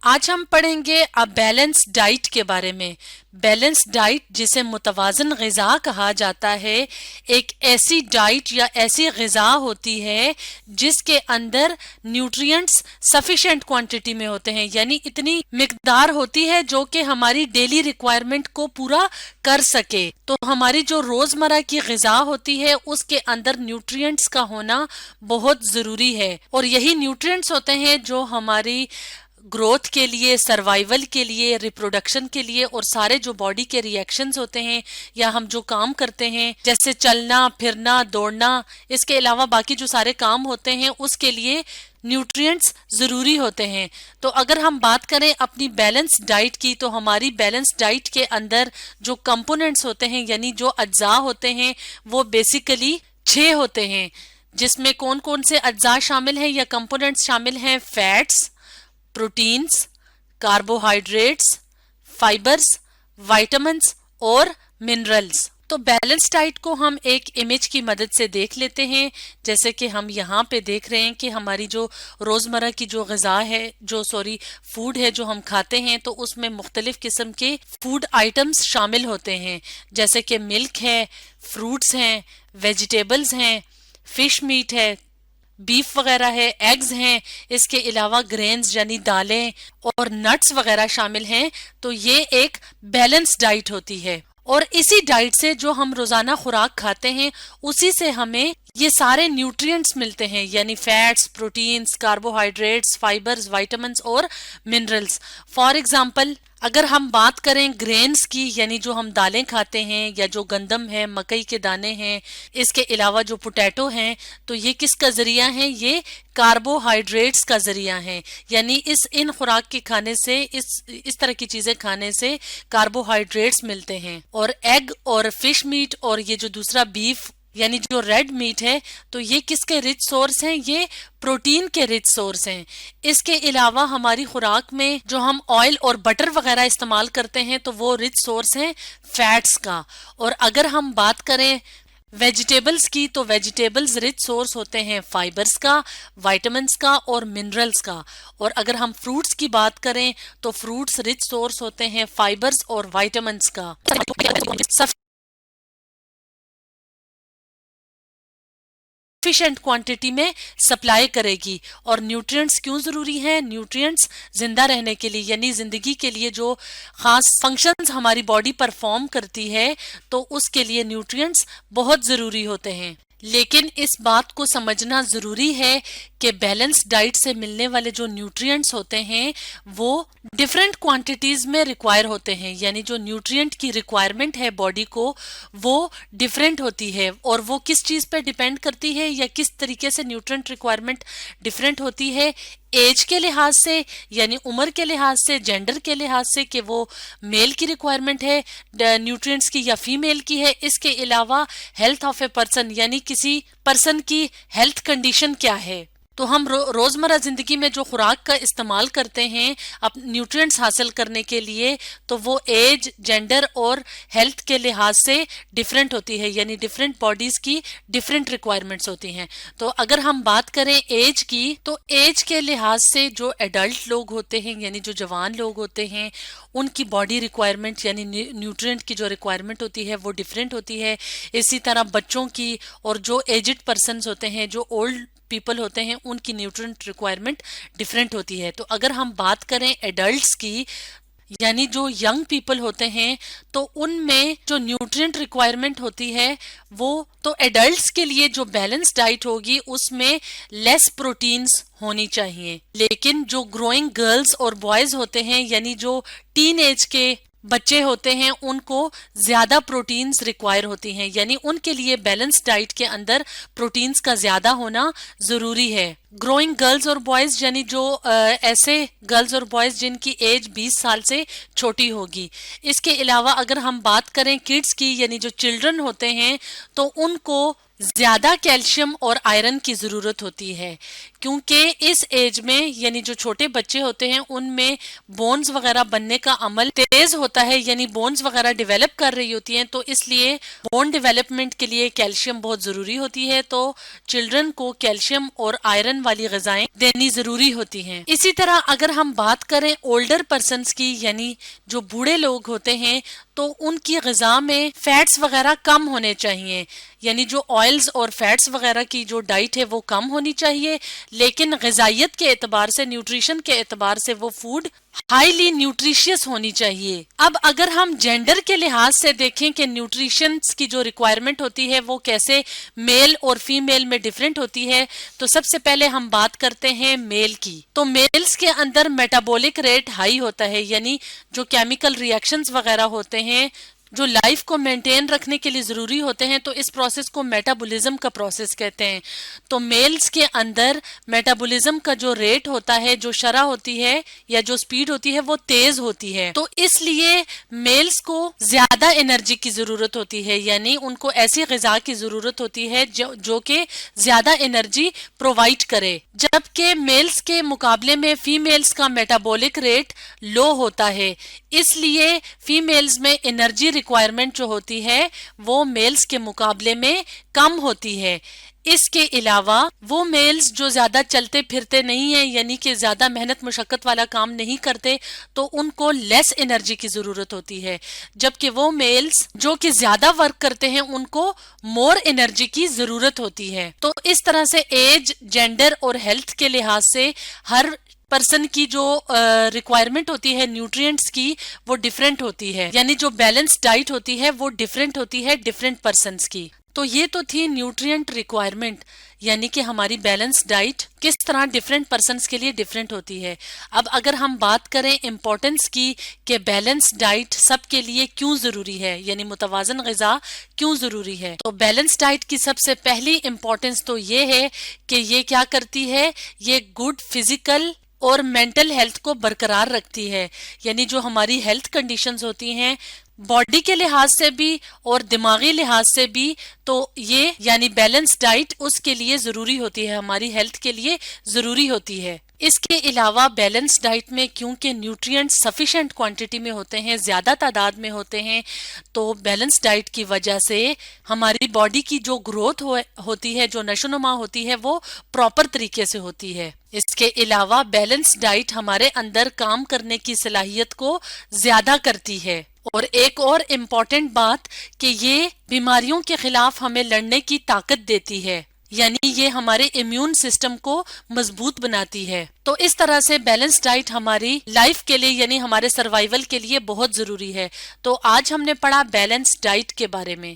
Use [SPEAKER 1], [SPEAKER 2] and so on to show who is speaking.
[SPEAKER 1] आज हम पढ़ेंगे अब बैलेंस डाइट के बारे में। बैलेंस डाइट जिसे मुतवाजन ग़िज़ा कहा जाता है, एक ऐसी डाइट या ऐसी ग़िज़ा होती है जिसके अंदर न्यूट्रिएंट्स सफिशिएंट क्वांटिटी में होते हैं, यानी इतनी मिकदार होती है जो कि हमारी डेली रिक्वायरमेंट को पूरा कर सके। तो हमारी जो रोजमर्रा की ग़िज़ा होती है उसके अंदर न्यूट्रिएंट्स का होना बहुत ज़रूरी है, और यही न्यूट्रिएंट्स होते हैं जो हमारी ग्रोथ के लिए, सर्वाइवल के लिए, रिप्रोडक्शन के लिए और सारे जो बॉडी के रिएक्शंस होते हैं या हम जो काम करते हैं जैसे चलना फिरना दौड़ना, इसके अलावा बाकी जो सारे काम होते हैं उसके लिए न्यूट्रिएंट्स ज़रूरी होते हैं। तो अगर हम बात करें अपनी बैलेंस डाइट की, तो हमारी बैलेंस डाइट के अंदर जो कंपोनेंट्स होते हैं यानी जो अज्जा होते हैं वो बेसिकली 6 होते हैं, जिसमें कौन कौन से अज्जा शामिल हैं या कंपोनेंट्स शामिल हैं। Fats, proteins, carbohydrates, fibres, vitamins और मिनरल्स। तो बैलेंस डाइट को हम एक इमेज की मदद से देख लेते हैं। जैसे कि हम यहाँ पे देख रहे हैं कि हमारी जो रोजमर्रा की जो ग़िज़ा है, फूड है जो हम खाते हैं, तो उसमें मुख्तलिफ किस्म के फूड आइटम्स शामिल होते हैं, जैसे कि मिल्क है, फ्रूट्स हैं, वेजिटेबल्स हैं, फिश मीट है, बीफ वगैरह है, एग्स हैं, इसके अलावा ग्रेन्स यानी दालें और नट्स वगैरह शामिल हैं। तो ये एक बैलेंस डाइट होती है, और इसी डाइट से जो हम रोजाना खुराक खाते हैं उसी से हमें ये सारे न्यूट्रिएंट्स मिलते हैं, यानी fats, proteins, carbohydrates, fibres, vitamins और मिनरल्स। फॉर एग्जांपल अगर हम बात करें ग्रेन्स की, यानी जो हम दालें खाते हैं या जो गंदम है, मकई के दाने हैं, इसके अलावा जो पोटैटो हैं, तो ये किसका जरिया है? ये कार्बोहाइड्रेट्स का जरिया है। यानी इन खुराक के खाने से, इस तरह की चीजें खाने से कार्बोहाइड्रेट्स मिलते हैं। और एग और फिश मीट और ये जो दूसरा बीफ यानी जो रेड मीट है, तो ये किसके रिच सोर्स हैं? ये प्रोटीन के रिच सोर्स हैं। इसके अलावा हमारी खुराक में जो हम ऑयल और बटर वगैरह इस्तेमाल करते हैं तो वो रिच सोर्स हैं फैट्स का। और अगर हम बात करें वेजिटेबल्स की, तो वेजिटेबल्स रिच सोर्स होते हैं फाइबर्स का, विटामिन्स का और मिनरल्स का। और अगर हम फ्रूट्स की बात करें तो फ्रूट्स रिच सोर्स होते हैं फाइबर्स और विटामिन्स का। सफिशिएंट क्वांटिटी में सप्लाई करेगी। और न्यूट्रिएंट्स क्यों जरूरी हैं? न्यूट्रिएंट्स जिंदा रहने के लिए, यानी जिंदगी के लिए जो खास फंक्शंस हमारी बॉडी परफॉर्म करती है, तो उसके लिए न्यूट्रिएंट्स बहुत जरूरी होते हैं। लेकिन इस बात को समझना जरूरी है कि बैलेंस डाइट से मिलने वाले जो न्यूट्रिएंट्स होते हैं वो डिफरेंट क्वांटिटीज में रिक्वायर होते हैं, यानी जो न्यूट्रिएंट की रिक्वायरमेंट है बॉडी को वो डिफरेंट होती है। और वो किस चीज पे डिपेंड करती है या किस तरीके से न्यूट्रिएंट रिक्वायरमेंट डिफरेंट होती है? एज के लिहाज से, यानी उम्र के लिहाज से, जेंडर के लिहाज से कि वो मेल की रिक्वायरमेंट है न्यूट्रिएंट्स की या फीमेल की है। इसके अलावा हेल्थ ऑफ ए पर्सन, यानी किसी पर्सन की हेल्थ कंडीशन क्या है। तो हम रोजमर्रा जिंदगी में जो खुराक का इस्तेमाल करते हैं न्यूट्रिएंट्स हासिल करने के लिए, तो वो एज, जेंडर और हेल्थ के लिहाज से डिफरेंट होती है, यानी डिफरेंट बॉडीज की डिफरेंट रिक्वायरमेंट्स होती हैं। तो अगर हम बात करें एज की, तो एज के लिहाज से जो एडल्ट लोग होते हैं यानी जो जवान लोग होते हैं, उनकी बॉडी रिक्वायरमेंट यानी न्यूट्रिएंट की जो रिक्वायरमेंट होती है वो डिफरेंट होती है। इसी तरह बच्चों की और जो एजिड पर्सन्स होते हैं, जो ओल्ड पीपल होते हैं, उनकी न्यूट्रिएंट रिक्वायरमेंट डिफरेंट होती है। तो अगर हम बात करें एडल्ट्स की, यानी जो यंग पीपल होते हैं, तो उनमें जो न्यूट्रिएंट रिक्वायरमेंट होती है वो, तो एडल्ट्स के लिए जो बैलेंस डाइट होगी उसमें लेस प्रोटीन्स होनी चाहिए। लेकिन जो ग्रोइंग गर्ल्स और बॉयज होते हैं, यानी जो टीन एज के बच्चे होते हैं, उनको ज्यादा प्रोटीन्स रिक्वायर होती हैं, यानी उनके लिए बैलेंस डाइट के अंदर प्रोटीन्स का ज्यादा होना जरूरी है। ग्रोइंग गर्ल्स और बॉयज यानी जो ऐसे गर्ल्स और बॉयज जिनकी एज 20 साल से छोटी होगी। इसके अलावा अगर हम बात करें किड्स की, यानी जो चिल्ड्रन होते हैं, तो उनको زیادہ کیلشیم اور آئرن کی ضرورت ہوتی ہے، کیونکہ اس ایج میں یعنی جو چھوٹے بچے ہوتے ہیں ان میں بونز وغیرہ بننے کا عمل تیز ہوتا ہے، یعنی بونز وغیرہ ڈیویلپ کر رہی ہوتی ہیں، تو اس لیے بون ڈیویلپمنٹ کے لیے کیلشیم بہت ضروری ہوتی ہے، تو چلڈرن کو کیلشیم اور آئرن والی غذائیں دینی ضروری ہوتی ہیں۔ اسی طرح اگر ہم بات کریں اولڈر پرسنز کی، یعنی جو بوڑھے لوگ ہوتے ہیں، تو ان کی غذا میں فیٹس وغیرہ کم ہونے چاہیے، یعنی جو آئلز اور فیٹس وغیرہ کی جو ڈائٹ ہے وہ کم ہونی چاہیے، لیکن غذائیت کے اعتبار سے، نیوٹریشن کے اعتبار سے وہ فوڈ ہائیلی نیوٹریشیس ہونی چاہیے۔ اب اگر ہم جینڈر کے لحاظ سے دیکھیں کہ نیوٹریشنز کی جو ریکوائرمنٹ ہوتی ہے وہ کیسے میل اور فیمیل میں ڈیفرنٹ ہوتی ہے، تو سب سے پہلے ہم بات کرتے ہیں میل کی۔ تو میلز کے اندر میٹابولک ریٹ ہائی ہوتا ہے، یعنی جو کیمیکل ریئیکشنز وغیرہ ہوتے ہیں جو لائف کو مینٹین رکھنے کے لیے ضروری ہوتے ہیں، تو اس پروسیس کو میٹابولزم کا پروسیس کہتے ہیں۔ تو میلز کے اندر میٹابولزم کا جو ریٹ ہوتا ہے، جو شرح ہوتی ہے یا جو سپیڈ ہوتی ہے وہ تیز ہوتی ہے، تو اس لیے میلز کو زیادہ انرجی کی ضرورت ہوتی ہے، یعنی ان کو ایسی غذا کی ضرورت ہوتی ہے جو کہ زیادہ انرجی پرووائڈ کرے، جبکہ میلز کے مقابلے میں فیمیلز کا میٹابولک ریٹ لو ہوتا ہے، اس لیے فیمیلز میں انرجی ریکوائرمنٹ جو ہوتی ہے وہ میلز کے مقابلے میں کم ہوتی ہے۔ اس کے علاوہ وہ میلز جو زیادہ چلتے پھرتے نہیں ہیں، یعنی کہ زیادہ محنت مشقت والا کام نہیں کرتے، تو ان کو لیس انرجی کی ضرورت ہوتی ہے، جبکہ وہ میلز جو کہ زیادہ ورک کرتے ہیں ان کو مور انرجی کی ضرورت ہوتی ہے۔ تو اس طرح سے ایج، جینڈر اور ہیلتھ کے لحاظ سے ہر پرسن کی جو ریکوائرمنٹ ہوتی ہے نیوٹرینٹس کی وہ ڈیفرنٹ ہوتی ہے، یعنی جو بیلنس ڈائٹ ہوتی ہے وہ ڈیفرنٹ ہوتی ہے ڈیفرنٹ پرسنس کی۔ تو یہ تو تھی نیوٹرینٹ ریکوائرمنٹ، یعنی کہ ہماری بیلنس ڈائٹ کس طرح ڈیفرنٹ پرسنس کے لیے ڈیفرنٹ ہوتی ہے۔ اب اگر ہم بات کریں امپورٹنس کی کہ بیلنس ڈائٹ سب کے لیے کیوں ضروری ہے، یعنی متوازن غذا کیوں ضروری ہے، تو بیلنس ڈائٹ کی سب سے پہلی امپورٹنس تو یہ ہے کہ یہ کیا کرتی ہے، یہ گڈ فزیکل اور مینٹل ہیلتھ کو برقرار رکھتی ہے، یعنی جو ہماری ہیلتھ کنڈیشنز ہوتی ہیں باڈی کے لحاظ سے بھی اور دماغی لحاظ سے بھی، تو یہ یعنی بیلنس ڈائٹ اس کے لیے ضروری ہوتی ہے، ہماری ہیلتھ کے لیے ضروری ہوتی ہے۔ اس کے علاوہ بیلنس ڈائٹ میں کیونکہ نیوٹرینٹ سفیشینٹ کوانٹٹی میں ہوتے ہیں، زیادہ تعداد میں ہوتے ہیں، تو بیلنس ڈائٹ کی وجہ سے ہماری باڈی کی جو گروتھ ہوتی ہے، جو نشو و نما ہوتی ہے، وہ پراپر طریقے سے ہوتی ہے۔ اس کے علاوہ بیلنس ڈائٹ ہمارے اندر کام کرنے کی صلاحیت کو زیادہ کرتی ہے، اور ایک اور امپورٹنٹ بات کہ یہ بیماریوں کے خلاف ہمیں لڑنے کی طاقت دیتی ہے، یعنی یہ ہمارے امیون سسٹم کو مضبوط بناتی ہے۔ تو اس طرح سے بیلنس ڈائٹ ہماری لائف کے لیے یعنی ہمارے سروائیول کے لیے بہت ضروری ہے۔ تو آج ہم نے پڑھا بیلنس ڈائٹ کے بارے میں۔